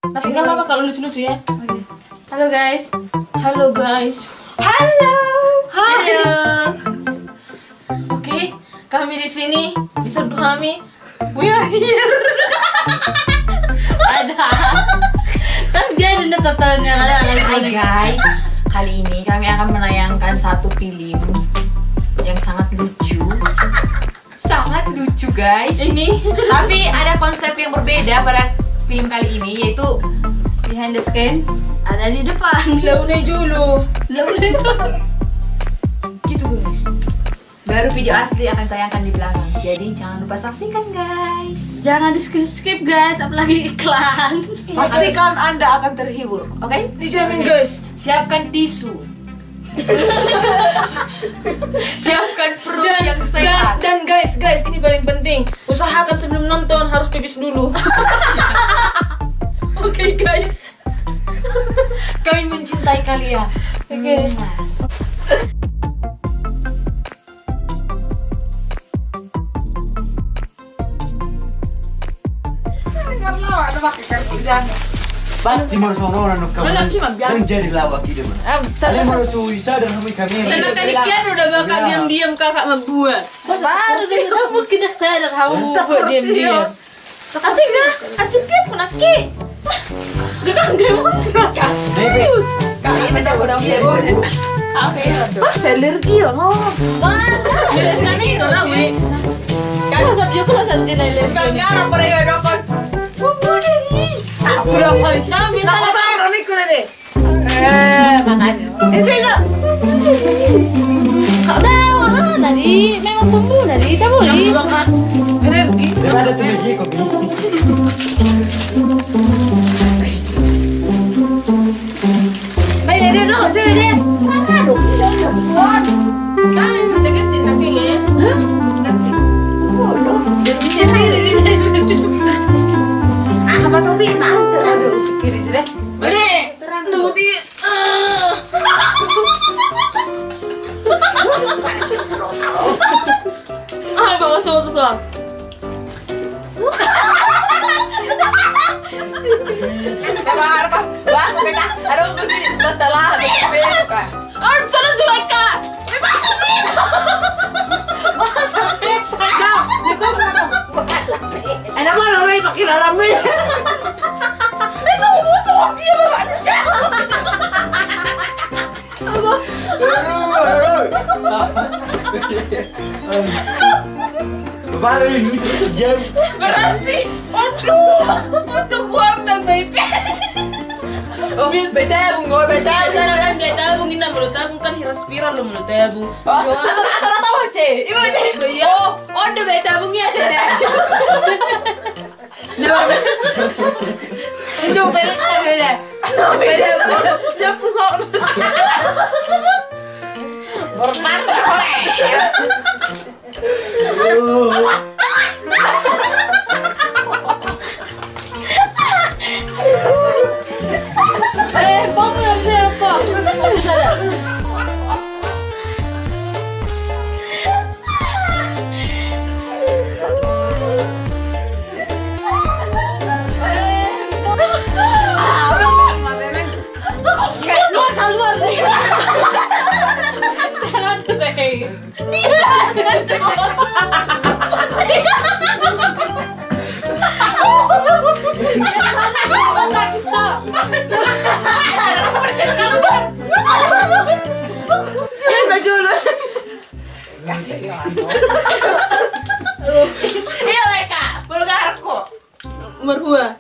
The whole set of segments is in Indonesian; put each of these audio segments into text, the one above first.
Tapi nggak apa-apa kalau lucu-lucu ya. Oke. Halo guys. Halo guys. Halo. Halo. Oke, kami di sini di Sudut kami. We are here. Ada. Kan dia ada totalnya. Hai guys. Kali ini kami akan menayangkan satu film yang sangat lucu. Sangat lucu guys. Ini. Tapi ada konsep yang berbeda pada film kali ini, yaitu behind the screen ada di depan. Launnya julu. Gitu guys. Baru video asli akan tayangkan di belakang. Jadi jangan lupa saksikan guys. Jangan di skip guys, apalagi iklan. Pastikan Anda akan terhibur, oke? Dijamin guys. Siapkan tisu. Siapkan perut yang sehat. Dan guys, ini paling penting. Usahakan sebelum nonton harus pipis dulu. Oke guys. Kami mencintai kalian. Oke. Pasti mau sama orang kamu Mana sih, Mak? kan jadi lawak gitu man. Ada mau suisa dan kami Senang kali kian udah bakal diam-diam kakak membuat. Baru sih kamu kita sadar kamu buat diam-diam. Asik dah, asik kan punaki. Gak kan mau serius. Kami udah Oke. Pas alergi ya, no. Biasanya itu rawe. Kamu sabjo ko sa dinay les. Sekarang pada ya dokter. Aku udah paling. Kami Nak biasanya apa kami kuna deh. Makanya. Itu itu. Kau dari memang bumbu dari taburi. Alergi. ada tuh biji kopi. Baik deh dulu, cuy deh. Mana dong? Buat. Kan deketin tapi ya. Bodoh. Jadi sendiri. Ah, apa tuh bina? Aduh, kiri sih deh. Beli. Nuti. Ah, bawa soal. Bahar pa. Bas, beta. Aduh, kundi batalah. Beta. Ah, sana juga kak. Ano mo, Rory? Pakilala mo yan. Ay, sa umuso ko. Di ba ano siya? Baru ini sejam. Berarti. Aduh, keluar dan baby. Obvious, beda bung. Gue beda. Sana kan dia tabung ini mulut tabung kan hiras spiral lo mulut tabung. Atau tahu aja. Ibu aja. Oh, udah beda bungnya aja deh. Itu beda beda. Beda beda. Dia pusok. Berman boleh. Bangun siapa? Sana. Keluar deh. Jangan tuh deh. Baju lu. Iya mereka, bulgarku. Merhua.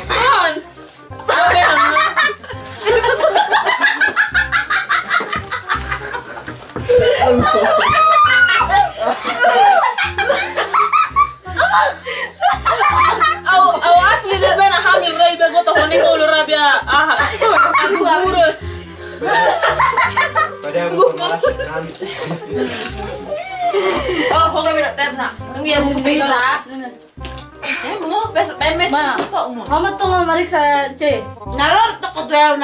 Kon. Apa namanya? Au asli le bana hamil rai be goto honi ko lu rabia. Ah. Aku burul. Pada aku malas kami. Oh, hoga beda terna. Ngi ya buku pesa. Mo, pesa mes kok mo. Mama tuh memeriksa C. Naror to hotel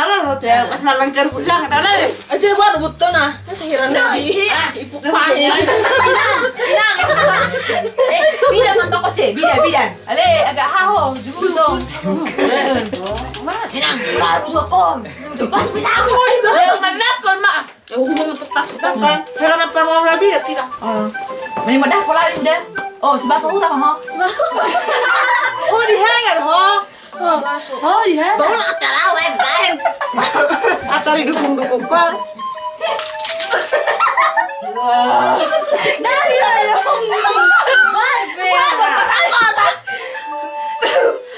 pas malang kerbu sang tana deh. Aja baru butuh nah. Sehiran dari. Ah, ibu pahanya. Bidan man toko ce, bidan. Ale agak haho, jugo dong. baru tuh kom. Pas pindah aku itu mana kon mak. Ya udah untuk tas kan. Helm apa mau lebih tidak. Mending mau dah pola udah. Oh, si baso utama ho. Oh, dihangat ho. Oh iya. Bangun acara web-web. Acara dukung-dukung kok. Dari ayo. Barbe.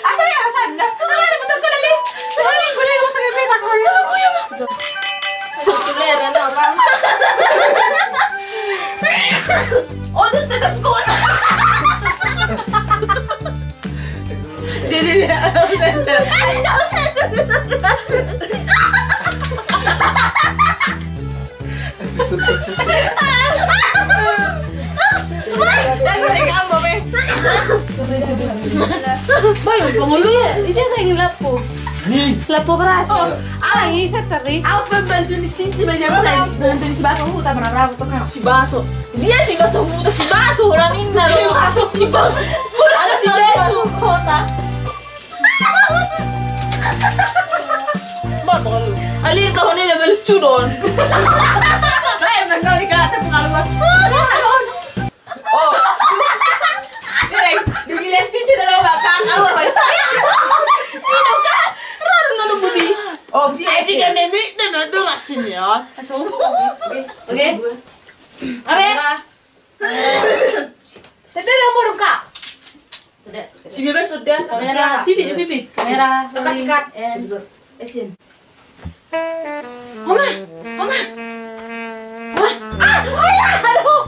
Asal. Betul ko lagi. Sorry, gue lagi masuk ke tak ko. Kuleran orang. Oh, itu status sekolah. Dia. Bayu, penghulu ya. Ini saya ingin lapu. Nih. Lapu keras. Ay, saya teri. Apa bantu di sini si banyak orang. Bantu di si baso tak pernah ragu tuh kan. Si baso. Dia si baso muda si baso orang ini loh. Si baso. Ada si baso kota. Bapak lu. Ali tahun ini udah lucu don. Saya benar di kelas pengalaman. Oh. Di giles kecil ada bakal keluar. Ini kan. Rara nggak budi. Oh, dia kan nenek dan ada lasin ya. Asal. Oke. Apa ya? Tadi ada mau Kak. Udah. Si bebas sudah. Kamera. Pipit. Kamera. Dekat. Action. Mama. Aduh.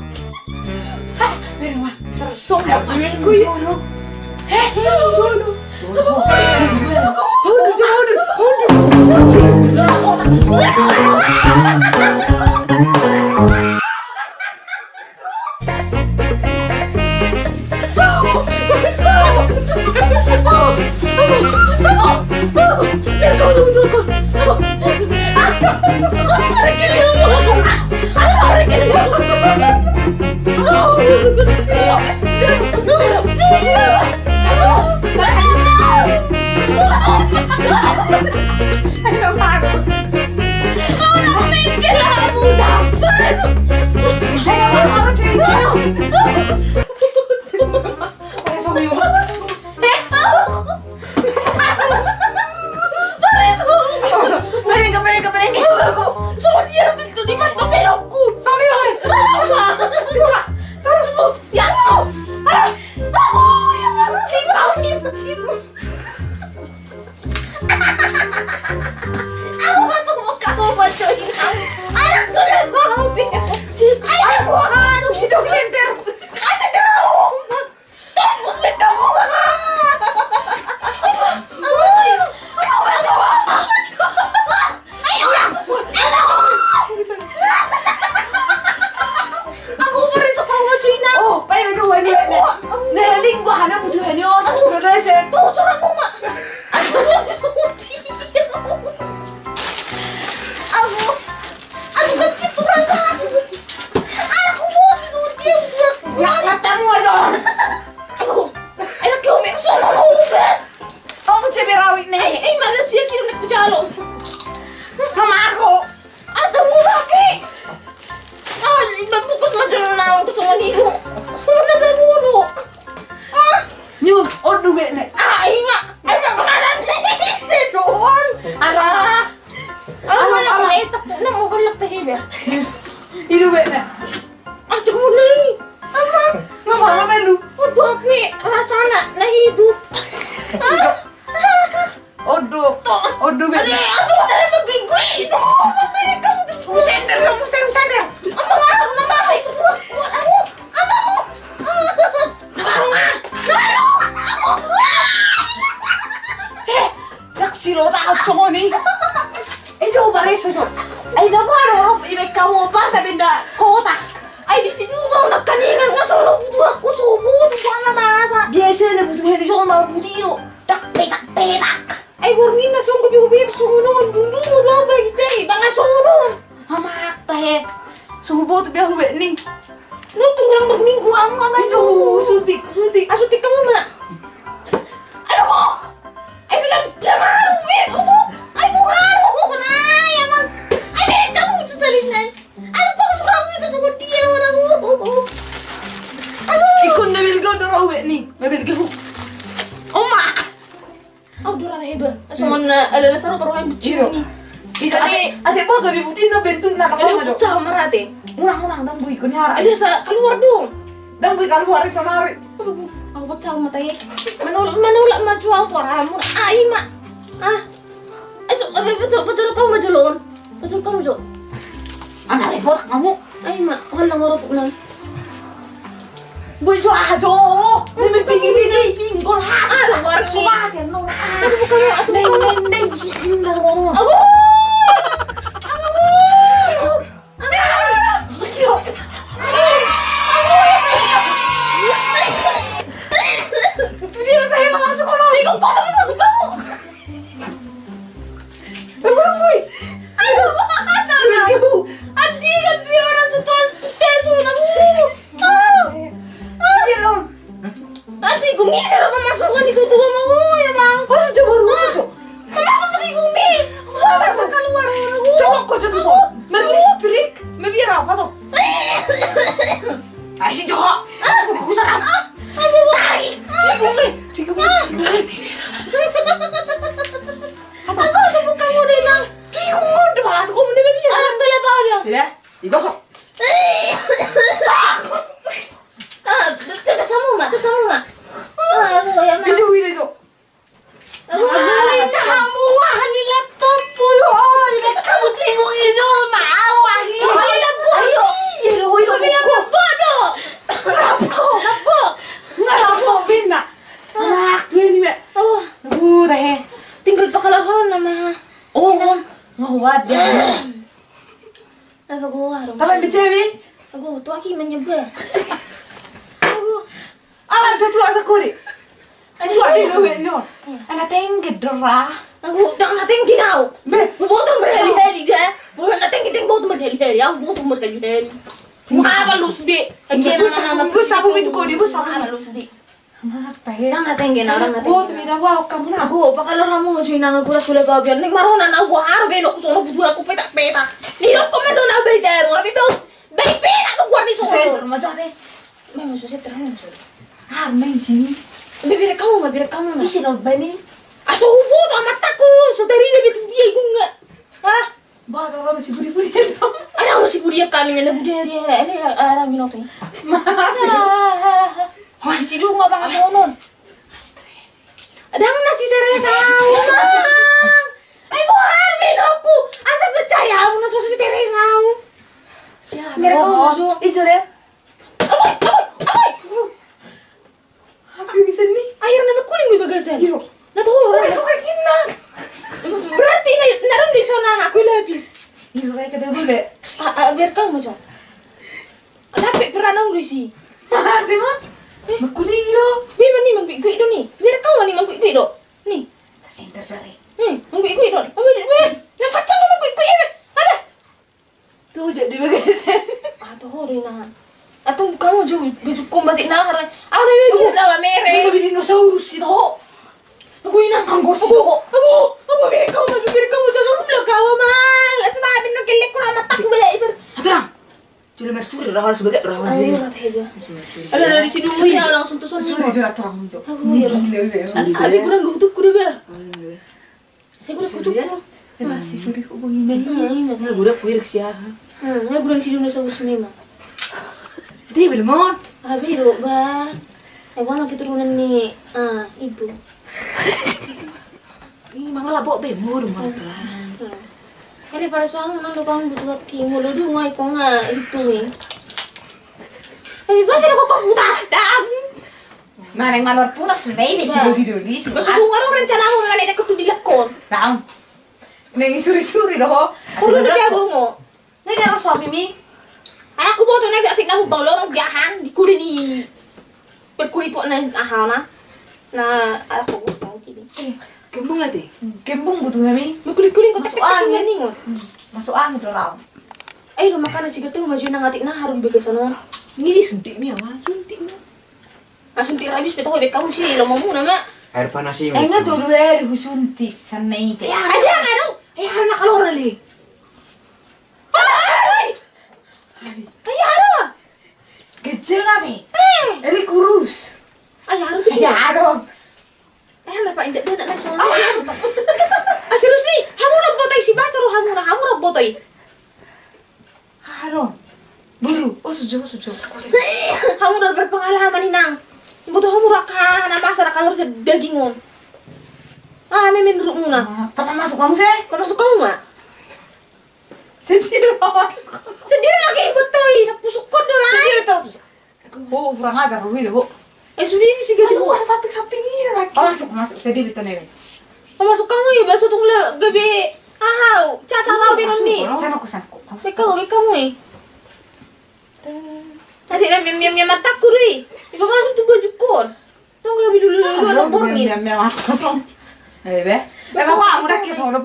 Mama, tersonggok pasir kuyu. Sono. Ayo kok. Ayo selam, jangan malu, Mir. Ayo Sama ada dasar perubahan Jiro. begini. Bisa adik mau gak bibutin no bentuk nak apa Ada aja. pecah merhati. Ulang dan bui kun hara. Ada sa keluar dong. Dan bui keluar sama hari. Apa bu? Aku pecah matanya. Menolak maju aku ramu. Ai mak. Esok apa betul kamu maju lon. Betul kamu jo. Anak repot kamu. Ai mak, walang orang pulang. Bui suah jo. Ini pinggir pinggul hara. Ada warna. Suah dia no. Tapi bukan aku. Neng indah semua. Aku. Itu dia udah yang masuk kono. Bingung kok tapi masuk kamu. Kurang bui. Aduh, mana? Adi kan biar setuan tesu nak. Jiron. Nanti gue ngisir apa masukkan itu tuh mau ya bang. Masuk coba masuk coba. Masuk ke gumi. Masuk keluar aku. Coba kau jatuh so. Merlistrik. Biar apa tuh? Ayo si Joko. Aku sarap. Aku tarik. Cikgu. Aku tuh bukan mau denang. Cikgu udah masuk kau mending biar. Alam tuh lepas aja. Tidak. Digosok. Tersamu mak. Aku ya mak. Itu itu. Aku kamu wahani laptop puluh. Kamu tengok itu mak. Wahani. Tapi yang bodoh. Laptop. Nggak bina. Anak tuh ini mek. Aku teh. Tinggal pakalar kono nama. Oh, ngawat dia. Apa gua harus? Tapi bicara Aku tuh aki menyebah. Aku. anak jatuh asa kuri. Itu ada lo. Anak tinggi derah. Aku dah nating dinau. Be, Aku botol berhari-hari dah. Aku nating kita botol berhari-hari. Aku botol berhari-hari. Apa lu sudah? Bus sabu itu kau di bus sabu. Lu sudah. Anak teh. Dah nating gina orang nating. Oh, tidak wow kamu nak. Aku pakalo kamu masih nang aku sudah bagian ning marona na aku harus beno aku sono butuh aku petak-petak. Ni ro komando na baitero, abi do. Baik aku gua ni sono. Saya macam teh. Memang susah terang. Ah, main sini. Bibir kamu na. Isi no bani. Aso foto mataku, saudari dia betul dia iku enggak. Hah? Bah, kalau masih budi-budi dong. Ada masih budia kami nanda budia dia. Ini orang binoteng. Wah, si lu ngapa ngasonon? Ada nasi Teresa, Mang. Ayo harben aku. Asa percaya aku nang si Teresa. Mereka mau Ijo deh. Aku bisa nih. air nama kuling gue bagasan. Giro. Nah tuh Kau kayak gini. berarti narum di sana aku habis. Giro kayak kita boleh. Biar kamu macam. Tapi pernah nang sih. Mati mah. Makuliro. Memang nih mangkuk itu nih. Biar kamu nih mangkuk itu. Nih. Stasiun terjadi. Mangkuk itu. Yang kacang mangkuk itu. Apa? Tuh jadi bagasan. Atau Rina. Atau kamu juga baju kombatik nahar. Aku udah bilang sama Mere. Itu dinosaurus itu. Aku ina. Anggo sih kok. Aku biar kamu jasa udah kau mal. Cuma abin nak kelek kurang mataku balik ibar. Atuh lang. Jadi mersuri rahal sebagai rahal. Ayo rata heba. Ada dari sini dulu ya langsung tuh Suri sono. jadi turang hijau. Aku ya. Abi kurang lutuk kuda ba. Saya kurang kutukku. Si suri kok begini. Nah, gue udah puir sih ya. Ya kurang sini udah sahur semua. Dia belum. Abi ro ba. Ewa keturunan nih. Ibu. Ini mangga labok bemo dong pelan. Kali para suami nang kamu butuh kimo lo dulu ngai kong itu nih. Pasti aku kok putas dan. Mana yang malor putas tuh baby si dodi. Masuk bunga rencana mau mana ada kutu dilakon. Tahu. Neng suri doh. Kudu udah dia bongo. Neng harus suami mi. Aku mau tuh nek atik namu bang lorong biahan di kuri ni. Berkuri po nang ahana. Nah, aku tahu gini. Kembung nggak teh? Kembung butuh mi. Berkuri-kuri kok Masuk tak angin. nih ngon. Masuk angin tuh raw. Ayo makan nasi getih maju nang atik nah harum begasan. Ini disuntik mi apa? Suntik mi. Suntik habis betul bek kamu sih lo mau nama. Air panas ini. Enggak tuh dua disuntik sanai. Ya ada ngarang. Harna kalau orang li. Ayaro. Kecil nabi. Eli kurus. Ayaro tuh. Ayaro. Napa Pak indak dia nak nasional. Serius nih, kamu nak botoi si basar kamu nak botoi. Aduh. Buru. Oh, sujo. Kamu udah berpengalaman nih nang. Butuh kamu raka nama asal kalau dagingon. Mimin ruk muna. Tapi masuk kamu sih? Kau masuk kamu mak? Sendiri masuk. Sendiri lagi botoi, sapu sukot dulu. Sendiri tahu sujo. Oh, kurang ajar lu ini, Bu. Sendiri sih gitu. Aduh, ada samping ini lagi. Oh, masuk sendiri tuh nih. Kau masuk kamu ya, baso tung le gabi. Caca tahu bingung nih. Sana ku. Saya kamu ya. Nanti miam mataku deh. Ibu masuk tuh baju kon. Tunggu lebih dulu anak borngin. Miam mata song. Be papa udah ke sono.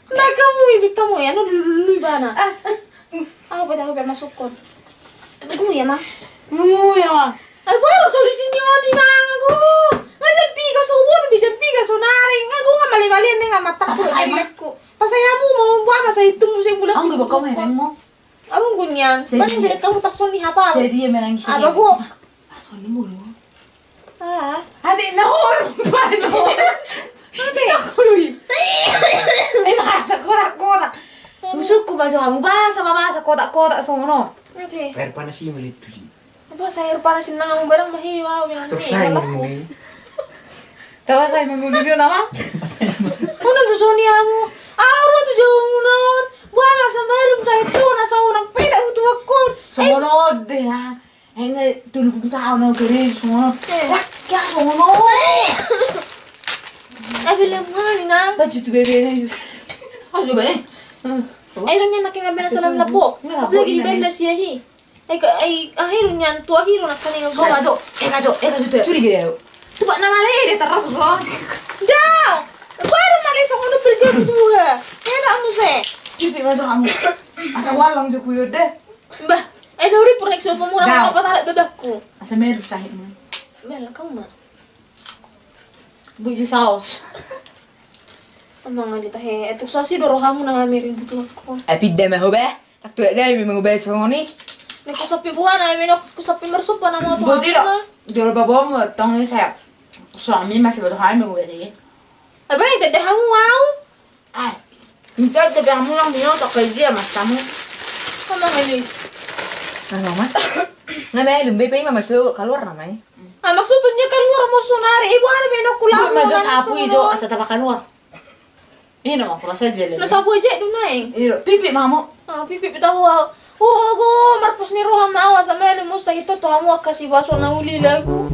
Nah kamu ibu kamu ya, dulu ibana. Aku pengen masuk kon. Aku ya mah. Ya mah. Baru solusinya nih nang aku. Nggak piga sobot, piga sonaring. Aku nggak mali-malian nih nggak mataku. Pas saya mau buat masa itu musim bulan. Aku bawa kamu yang mau. Abang gunyang, mana jadi kamu tak soni apa? Jadi dia menangis. Apa bu? Soni mulu. Hadi nahor, pano. Hadi aku lui. Bahasa kotak. Usukku baju kamu bahasa kotak sono. Hadi. Air panas sih melitu sih. Apa saya panasin nang barang mahiwa bilang Terus saya ini. Tahu saya mengulur dia nama? Mana tuh soni kamu? Aku tuh jauh munon. Buat masa baru saya tuh nasa orang peda untuk aku. Sono deh lah. Enggak tunggu tahu no kiri sono. Lah, kya sono? Bilang mana nang? Baju tuh bebe ini. Ayo bebe. Akhirnya nak ngambil salam lapok. Apalagi di benda sih ahi. Akhirnya tua hero nak kani So ngajo. Ngajo tuh. Curi gede. Tuh pak nama leh terus loh. Dah. Baru nali sokono pergi dua. Ya tak musik. Pipi masuk kamu. Asa walang jo kuyo deh. Mbah, dori purek so pemula apa tarik dadahku. Asa meru sahit mah. Bel kamu mah. Buju saus. Amang ali tahe, etuk sasi doro kamu nang amirin butuh aku. Pidde me hobe. Tak tuh deh memang hobe soni. Nek sapi buah na menok sapi mersuk pa nama tuh. Budi lo. Jolo babom tong saya. Suami masih baru hamil gue sih. Apa itu dah kamu wow? Minta ke kamu lang dia tak kerja mas kamu. Amang ali. Mama. Ngambil lumbe pe mama masuk keluar namanya. Maksudnya keluar mau sonari ibu ada menok kulang. Maju sapu ijo asa tapak keluar. Ini nama proses aja. Na sapu aja tu naing. Iyo, pipi mamu. Pipi tahu. Go marpus ni roha mawa sama lu musta itu tuh kamu kasih baso na uli lagu.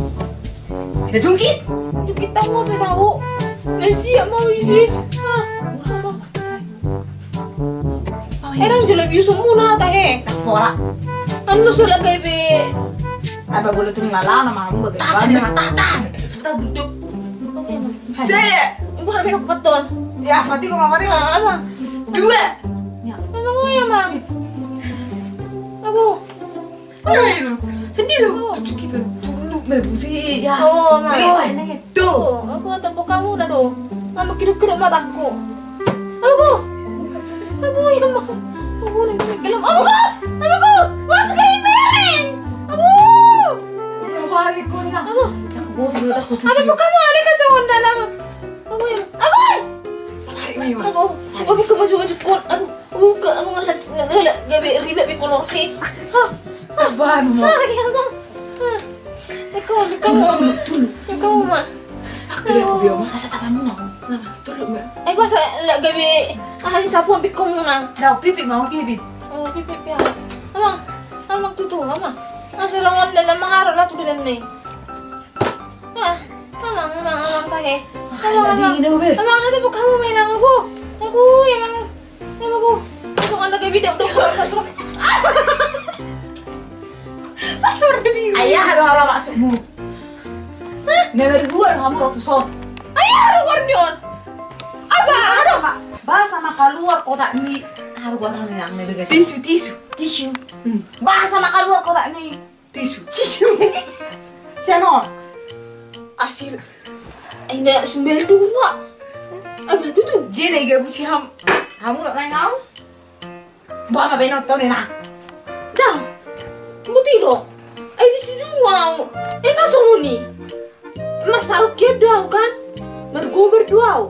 Kita jungkit. Kita mau tahu. Nasi mau isi. Erang jula bisu muna tahe. Pola. Anu sudah gabe. Apa boleh tuh ngelala nama kamu bagaimana? Tata. Kita duduk. Saya. Ibu harus minum peton. Ya, mati kok mati kok. Apa? Dua. Ya. Emang gue ya, Mang. Aku. Apa itu? Sendiri. Cucu kita dulu mebuti ya. Oh, Mang. Tuh. Aku tepuk kamu dah do. Ngambek kiduk-kiduk mataku. Aku ya, Mang. Aku nih kelem. Aku. Wah, sekali mereng. Aku. Berapa hari kau nih? Aku. Aku mau sudah aku tuh. Ada apa kamu ada kasih onda dalam? Aku ya. Aku buka baju kon. Aku buka aku ngeliat gabe ribet di kolor ke. Apaan mau? Kamu mah. Aku ya biar masa tapamu nak. Tolong mbak. Pas lek gabe hari sapu ambil kamu nang. Tahu pipi mau pipi. Oh pipi ya. Amang tuh amang. Ngasih lawan dalam mahar lah tuh dan nih. Amang tahe. Amang ada bukan kamu mainan aku emang aku langsung anda kayak bidang udah terus. Pasar ini. Ayah ada hal maksudmu. Never gua kamu waktu sok. Ayah ada warnion. Apa? Sama bahas sama keluar kotak ini. Harus gua tahu yang never kasih. Tisu. Bahas sama keluar kotak ini. Tisu. Siapa? Asil. Aina sumber dulu nak. Apa tu tu? Jadi gak busi kamu nak nanya kamu? Bawa apa nonton ni nak? Dah. Buti dong. Di sini wow. Enggak sono ni. Masalah kedau kan? Mergo berdua.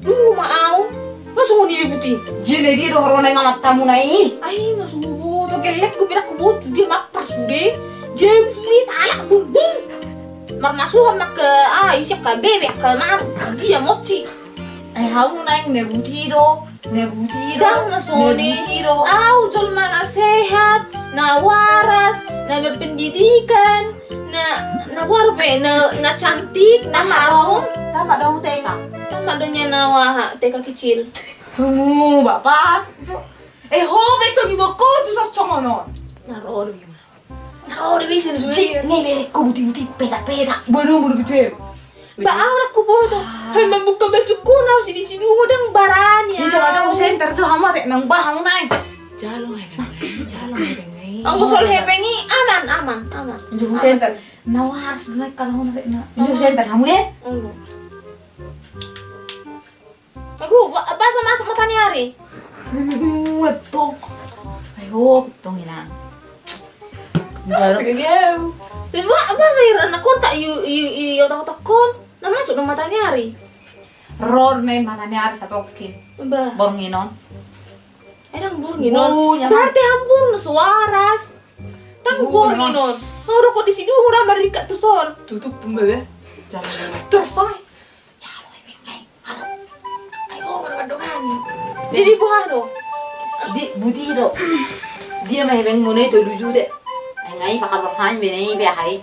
Duh mau. Langsung di putih. Jadi dia dorong ngamat kamu nai. Ai masuk bobo. Tuh kelek ku pira ku bobo dia mapas sude. Jemfri talak bum bum. Marmasu sama ke isya ke bebek ke mar. Dia mochi. Hamu nai nebutido. Dang na soni. Au jol mana sehat, na waras, na berpendidikan, na warbe, na cantik, na harum. Tamat dong TK. Tamat donya nawa TK kecil. Bapak. Ho beto giboko tu sa chongono. Naror gimana? Naror bisa Ji, sebenarnya. nih ku buti peta. Bono gitu. Ba aura ku bodo. Hei membuka bajuku na sini sini udang baranya. Di coba center tuh hama tek nang bahang nai. Jalo ngai. Aku soal hepengi aman. Di center. Nawas benar kalau hama tek na. Di center kamu deh. Aku bahasa masuk matanya hari. Wepo. Ayo, betong ilang. Segede. Dan bahasa anak kontak yu otak kon. Nah masuk nama matanya hari. Ror nai matanya ada satu oke. Bah. Bornginon. Edang bornginon. Nyaman. Berarti hampur no suaras. Tang bornginon. Kau udah kok di sini orang berikat tuh son. Tutup pembeli. Terus say. Calo ngai. Ayo berdoa nih. Jadi buah do. Di butido. Dia mah beng mone to luju deh. Ngai pakal berhan benai be hai.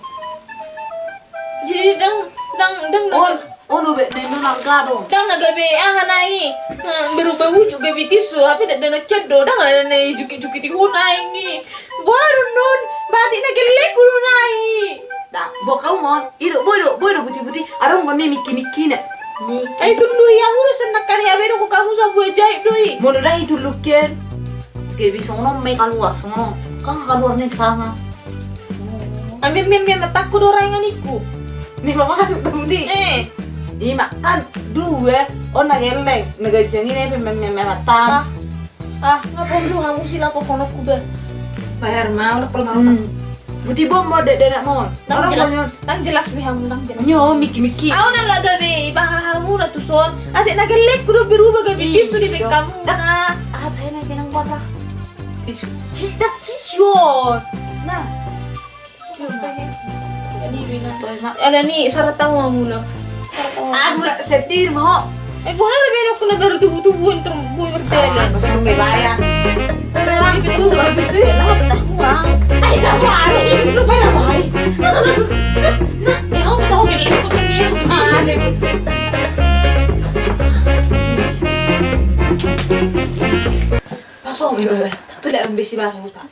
Jadi dang Oh be nai nangka dong. dang naga be hanai. Berubah wujud gabi tisu tapi dak dana kedo dang ada nai juki-juki ti hunai ni. Baru nun batik naga lekuru nai. Dah, bo kau mon. Ido bodo buti. Arong ngone miki na. Itu dulu yang urusan nak karya bedo ko kamu sabu ajaib doi. Mo dah itu lukian. Gebi sono mai keluar sono. Kang keluar nih sama. Ambil mataku orang yang iku. Nih bapak masuk buti. Iya makan dua. Oh nageleng. Nagajangin ya matam. Ngapa dulu kamu sila kok kono kuda. Bayar mau udah perlu Buti bom mau dek mau. Tang jelas bihamu tang jelas. Nyo miki. Aku nak gabe bahamu na tuson. Ate nagelek kudu berubah gabe tisu di bek kamu na. Apa yang naik nang bawah? Tisu. Cita cision. Nah. Ada nih syarat tahu kamu na. Aku nak setir mau. Bukan lebih aku na baru tubuh-tubuhin terbuih bertele. Aku nggak bayar. Sekarang Itu betul lah betah uang. Ay, namu hari. Lu bayar namu hari. Nah, aku tahu kan itu dia. Pasok, bebe. Tu dah ambisi bahasa hutan.